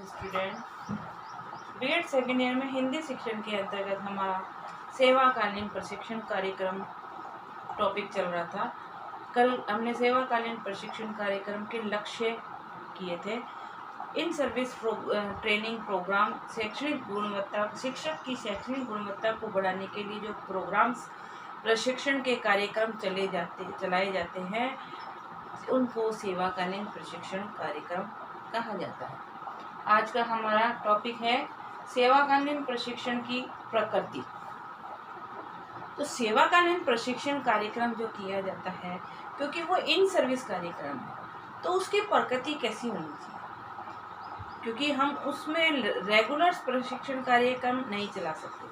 Student, BEd second year में हिंदी शिक्षण के अंतर्गत हमारा सेवाकालीन प्रशिक्षण कार्यक्रम टॉपिक चल रहा था। कल हमने सेवाकालीन प्रशिक्षण कार्यक्रम के लक्ष्य किए थे। इन सर्विस ट्रेनिंग प्रोग्राम शैक्षणिक गुणवत्ता, शिक्षक की शैक्षणिक गुणवत्ता को बढ़ाने के लिए जो प्रोग्राम्स प्रशिक्षण के कार्यक्रम चलाए जाते हैं उनको सेवाकालीन प्रशिक्षण कार्यक्रम कहा जाता है। आज का हमारा टॉपिक है सेवाकालीन प्रशिक्षण की प्रकृति। तो सेवाकालीन प्रशिक्षण कार्यक्रम जो किया जाता है, क्योंकि वो इन सर्विस कार्यक्रम है, तो उसकी प्रकृति कैसी होनी चाहिए, क्योंकि हम उसमें रेगुलर प्रशिक्षण कार्यक्रम नहीं चला सकते।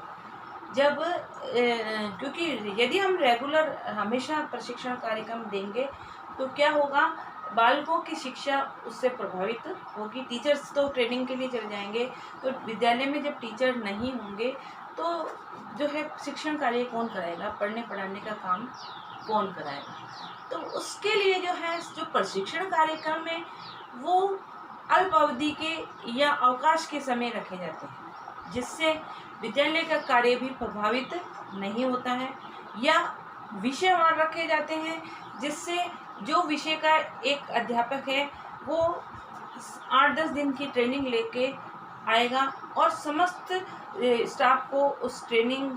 क्योंकि यदि हम रेगुलर हमेशा प्रशिक्षण कार्यक्रम देंगे तो क्या होगा, बालकों की शिक्षा उससे प्रभावित होगी। टीचर्स तो ट्रेनिंग के लिए चले जाएंगे, तो विद्यालय में जब टीचर नहीं होंगे तो जो है शिक्षण कार्य कौन कराएगा, पढ़ने पढ़ाने का काम कौन कराएगा। तो उसके लिए जो प्रशिक्षण कार्यक्रम में वो अल्प अवधि के या अवकाश के समय रखे जाते हैं, जिससे विद्यालय का कार्य भी प्रभावित नहीं होता है, या विषयवार रखे जाते हैं, जिससे जो विषय का एक अध्यापक है वो 8-10 दिन की ट्रेनिंग लेके आएगा और समस्त स्टाफ को उस ट्रेनिंग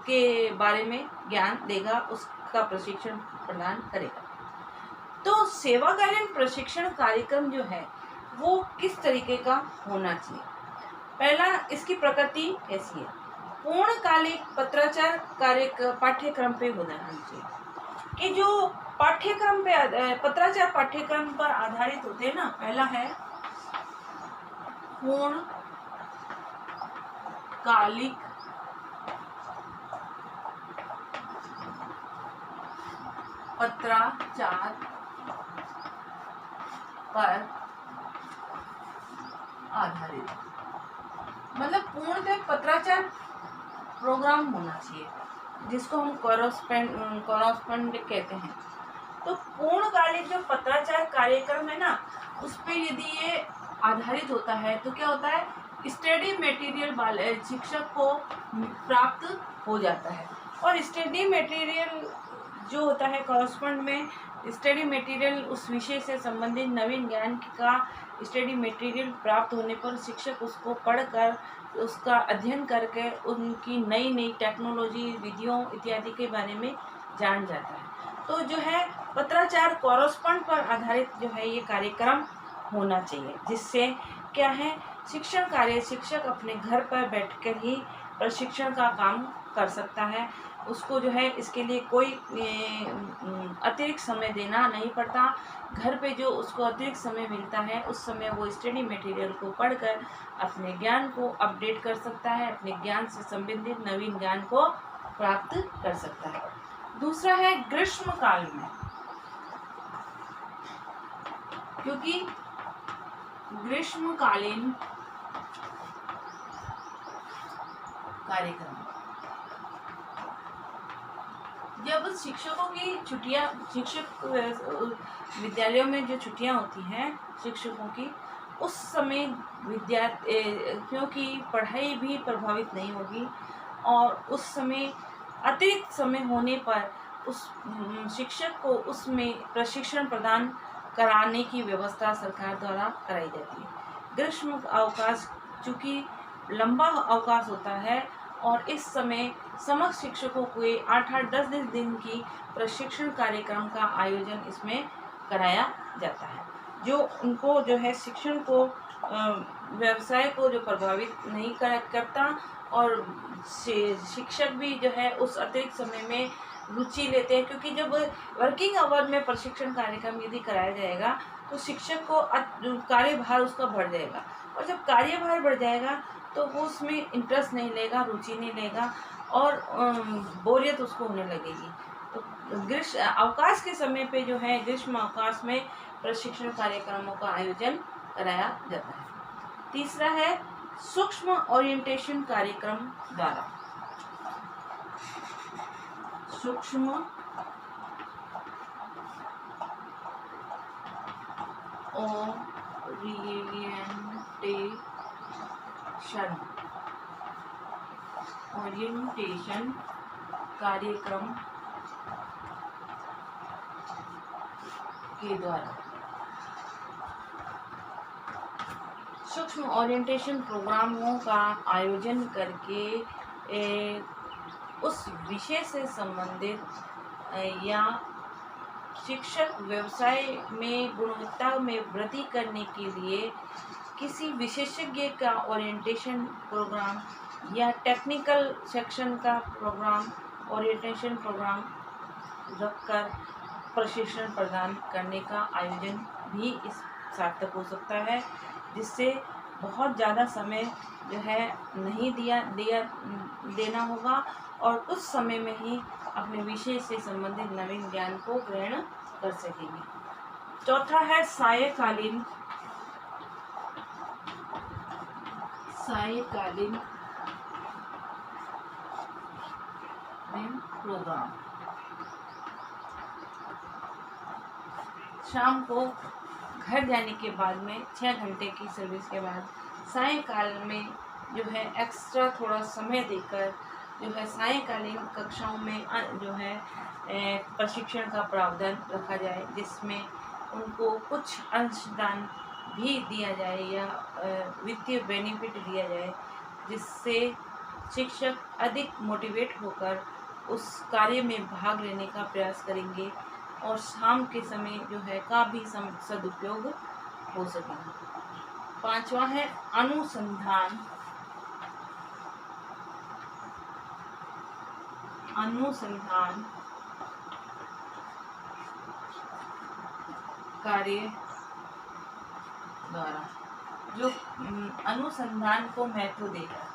के बारे में ज्ञान देगा, उसका प्रशिक्षण प्रदान करेगा। तो सेवाकालीन प्रशिक्षण कार्यक्रम जो है वो किस तरीके का होना चाहिए। पहला, इसकी प्रकृति कैसी है। पूर्णकालिक पत्राचार पाठ्यक्रम पे होना चाहिए, कि जो पाठ्यक्रम पे पत्राचार पाठ्यक्रम पर आधारित होते हैं ना। पहला है पूर्णकालिक पत्राचार पर आधारित, मतलब पूर्णतः पत्राचार प्रोग्राम होना चाहिए, जिसको हम कॉरस्पॉन्ड कहते हैं। तो पूर्णकालिक जो पत्राचार कार्यक्रम है ना, उस पर यदि ये आधारित होता है तो क्या होता है, स्टडी मटेरियल शिक्षक को प्राप्त हो जाता है। और स्टडी मटेरियल जो होता है कॉरस्पॉन्ड में, स्टडी मटेरियल उस विषय से संबंधित नवीन ज्ञान का स्टडी मटेरियल प्राप्त होने पर शिक्षक उसको पढ़कर, उसका अध्ययन करके उनकी नई नई टेक्नोलॉजी, विधियों इत्यादि के बारे में जान जाता है। तो जो है पत्राचार कॉरस्पॉन्ड पर आधारित जो है ये कार्यक्रम होना चाहिए, जिससे क्या है, शिक्षण कार्य शिक्षक अपने घर पर बैठकर ही प्रशिक्षण का काम कर सकता है। उसको जो है इसके लिए कोई अतिरिक्त समय देना नहीं पड़ता। घर पे जो उसको अतिरिक्त समय मिलता है उस समय वो स्टडी मटेरियल को पढ़कर अपने ज्ञान को अपडेट कर सकता है, अपने ज्ञान से संबंधित नवीन ज्ञान को प्राप्त कर सकता है। दूसरा है ग्रीष्मकाल में, क्योंकि ग्रीष्मकालीन कार्यक्रम जब शिक्षकों की छुट्टियां, विद्यालयों में जो छुट्टियां होती हैं शिक्षकों की, उस समय क्योंकि पढ़ाई भी प्रभावित नहीं होगी, और उस समय अतिरिक्त समय होने पर उस शिक्षक को उसमें प्रशिक्षण प्रदान कराने की व्यवस्था सरकार द्वारा कराई जाती है। ग्रीष्म अवकाश चूँकि लंबा अवकाश होता है, और इस समय समस्त शिक्षकों को 8-10 दिन की प्रशिक्षण कार्यक्रम का आयोजन इसमें कराया जाता है, जो उनको जो है शिक्षण को, व्यवसाय को जो प्रभावित नहीं करता, और शिक्षक भी जो है उस अतिरिक्त समय में रुचि लेते हैं। क्योंकि जब वर्किंग आवर में प्रशिक्षण कार्यक्रम यदि कराया जाएगा तो शिक्षक को कार्यभार उसका बढ़ जाएगा, और जब कार्यभार बढ़ जाएगा तो वो उसमें इंटरेस्ट नहीं लेगा, रुचि नहीं लेगा, और बोरियत उसको होने लगेगी। तो ग्रीष्म अवकाश के समय पे जो है ग्रीष्म अवकाश में प्रशिक्षण कार्यक्रमों का आयोजन कराया जाता है। तीसरा है सूक्ष्म ओरिएंटेशन कार्यक्रम द्वारा। सूक्ष्म ओरिएंटेशन ओरिएंटेशन कार्यक्रम के द्वारा सूक्ष्म ओरिएंटेशन प्रोग्रामों का आयोजन करके उस विषय से संबंधित या शिक्षक व्यवसाय में गुणवत्ता में वृद्धि करने के लिए किसी विशेषज्ञ का ओरिएंटेशन प्रोग्राम या टेक्निकल सेक्शन का प्रोग्राम ओरिएंटेशन प्रोग्राम रखकर प्रशिक्षण प्रदान करने का आयोजन भी इस सार्थक हो सकता है, जिससे बहुत ज़्यादा समय जो है नहीं देना होगा और कुछ समय में ही अपने विषय से संबंधित नवीन ज्ञान को ग्रहण कर सकेंगे। चौथा है सायकालीन प्रोग्राम। शाम को घर जाने के बाद में 6 घंटे की सर्विस के बाद सायंकाल में जो है एक्स्ट्रा थोड़ा समय देकर जो है सायंकालीन कक्षाओं में जो है प्रशिक्षण का प्रावधान रखा जाए, जिसमें उनको कुछ अंशदान भी दिया जाए या वित्तीय बेनिफिट दिया जाए, जिससे शिक्षक अधिक मोटिवेट होकर उस कार्य में भाग लेने का प्रयास करेंगे और शाम के समय जो है का भी सदुपयोग हो सकेगा। पांचवा है अनुसंधान कार्य द्वारा, जो अनुसंधान को महत्व देगा,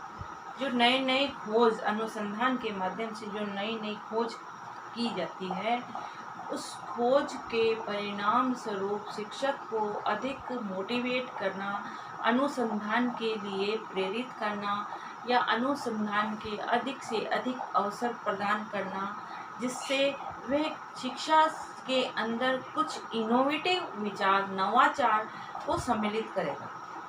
जो नई खोज अनुसंधान के माध्यम से जो नई खोज की जाती है, उस खोज के परिणाम स्वरूप शिक्षक को अधिक मोटिवेट करना, अनुसंधान के लिए प्रेरित करना या अनुसंधान के अधिक से अधिक अवसर प्रदान करना, जिससे वह शिक्षा के अंदर कुछ इनोवेटिव विचार, नवाचार को सम्मिलित करेगा।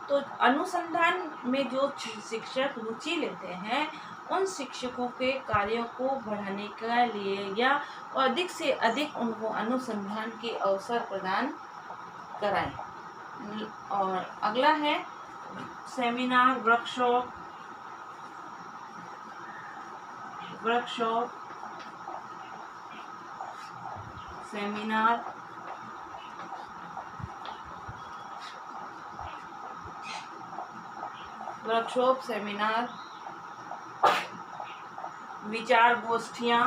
तो अनुसंधान में जो शिक्षक रुचि लेते हैं, उन शिक्षकों के कार्यों को बढ़ाने के लिए या अधिक से अधिक उनको अनुसंधान के अवसर प्रदान कराएं। और अगला है सेमिनार, वर्कशॉप, सेमिनार, विचार गोष्ठियाँ,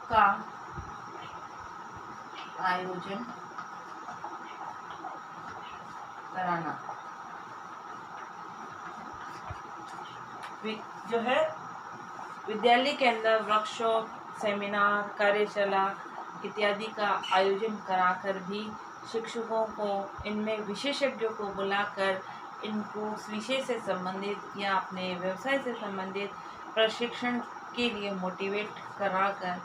का आयोजन कराना जो है विद्यालय के अंदर वर्कशॉप, सेमिनार, कार्यशाला इत्यादि का आयोजन कराकर भी शिक्षकों को इनमें विशेषज्ञों को बुलाकर इनको विषय से संबंधित या अपने व्यवसाय से संबंधित प्रशिक्षण के लिए मोटिवेट कराकर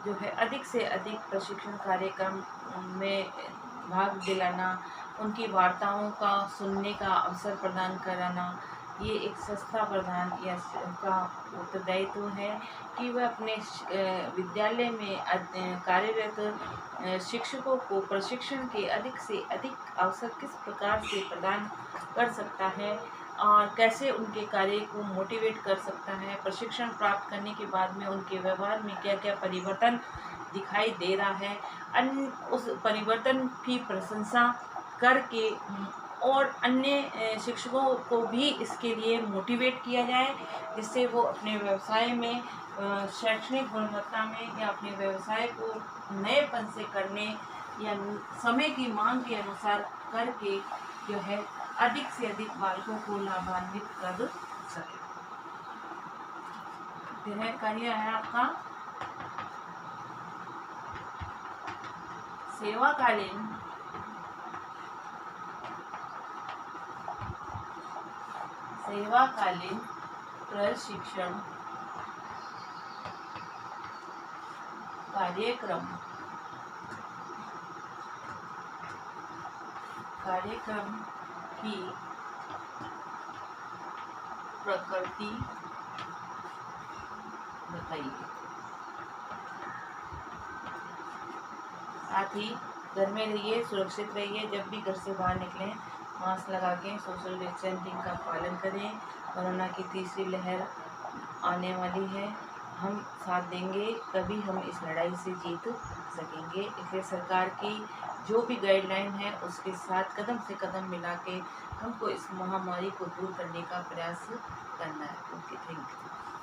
जो है अधिक से अधिक प्रशिक्षण कार्यक्रम में भाग दिलाना, उनकी वार्ताओं का सुनने का अवसर प्रदान कराना, ये एक संस्था प्रधान या का उत्तरदायित्व है कि वह अपने विद्यालय में कार्यरत शिक्षकों को प्रशिक्षण के अधिक से अधिक अवसर किस प्रकार से प्रदान कर सकता है और कैसे उनके कार्य को मोटिवेट कर सकता है। प्रशिक्षण प्राप्त करने के बाद में उनके व्यवहार में क्या क्या परिवर्तन दिखाई दे रहा है, उस परिवर्तन की प्रशंसा करके और अन्य शिक्षकों को भी इसके लिए मोटिवेट किया जाए, जिससे वो अपने व्यवसाय में शैक्षणिक गुणवत्ता में या अपने व्यवसाय को नएपन से करने या समय की मांग के अनुसार करके जो है अधिक से अधिक बालकों को लाभान्वित कर सके। यह कार्य है आपका सेवाकालीन प्रशिक्षण कार्यक्रम की प्रकृति बताइए। साथ ही घर में रहिए, सुरक्षित रहिए, जब भी घर से बाहर निकलें मास्क लगा के सोशल डिस्टेंसिंग का पालन करें। कोरोना की तीसरी लहर आने वाली है, हम साथ देंगे तभी हम इस लड़ाई से जीत सकेंगे। इसलिए सरकार की जो भी गाइडलाइन है उसके साथ कदम से कदम मिला के हमको इस महामारी को दूर करने का प्रयास करना है। Okay, thank you.